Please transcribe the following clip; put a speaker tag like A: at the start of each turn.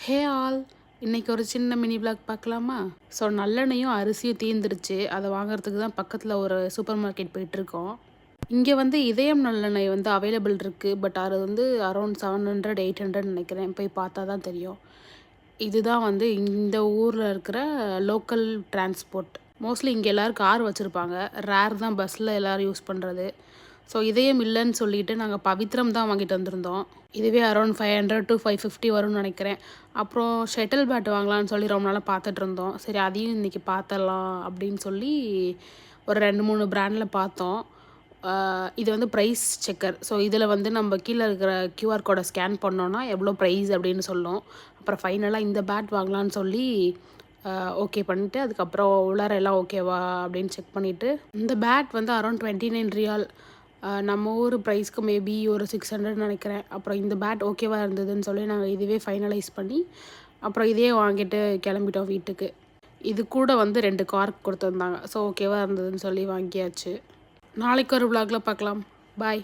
A: Hey all, இன்னைக்கு ஒரு சின்ன மினி vlog பார்க்கலாமா? ஸோ நல்லெண்ணெயும் அரிசியும் தீர்ந்துருச்சு. அதை வாங்குறதுக்கு தான் பக்கத்தில் ஒரு சூப்பர் மார்க்கெட் போயிட்டுருக்கோம். இங்கே வந்து இதயம் நல்லெண்ணெய் வந்து அவைலபிள் இருக்குது. பட் அது வந்து அரௌண்ட் 700 800 நினைக்கிறேன். போய் பார்த்தா தான் தெரியும். இதுதான் வந்து இந்த ஊரில் இருக்கிற லோக்கல் டிரான்ஸ்போர்ட். மோஸ்ட்லி இங்கே எல்லோரும் கார் வச்சுருப்பாங்க. ரேர் தான் பஸ்ஸில் எல்லோரும் யூஸ் பண்ணுறது. ஸோ இதயம் இல்லைன்னு சொல்லிட்டு நாங்கள் பவித்ரம் தான் வாங்கிட்டு வந்திருந்தோம். இதுவே அரௌண்ட் 500 to 550 வரும்னு நினைக்கிறேன். அப்புறம் ஷட்டில் பேட் வாங்கலான்னு சொல்லி ரொம்ப நாளாக பார்த்துட்டு இருந்தோம். சரி அதையும் இன்றைக்கி பார்த்துடலாம் அப்படின்னு சொல்லி ஒரு 2-3 பிராண்டில் பார்த்தோம். இது வந்து ப்ரைஸ் செக்கர். ஸோ இதில் வந்து நம்ம கீழே இருக்கிற QR கோடை ஸ்கேன் பண்ணோன்னா எவ்வளோ ப்ரைஸ் அப்படின்னு சொல்லும். அப்புறம் ஃபைனலாக இந்த பேட் வாங்கலான்னு சொல்லி ஓகே பண்ணிவிட்டு அதுக்கப்புறம் உள்ளார எல்லாம் ஓகேவா அப்படின்னு செக் பண்ணிவிட்டு இந்த பேட் வந்து அரௌண்ட் 29 ரியால். நம்ம ஊர் ப்ரைஸ்க்கு மேபி ஒரு 600 நினைக்கிறேன். அப்புறம் இந்த பேட் ஓகேவாக இருந்ததுன்னு சொல்லி நாங்கள் இதுவே ஃபைனலைஸ் பண்ணி அப்புறம் இதே வாங்கிட்டு கிளம்பிட்டோம் வீட்டுக்கு. இது கூட வந்து 2 கார்க் கொடுத்துருந்தாங்க. ஸோ ஓகேவாக இருந்ததுன்னு சொல்லி வாங்கியாச்சு. நாளைக்கு ஒரு vlogல பார்க்கலாம். பாய்.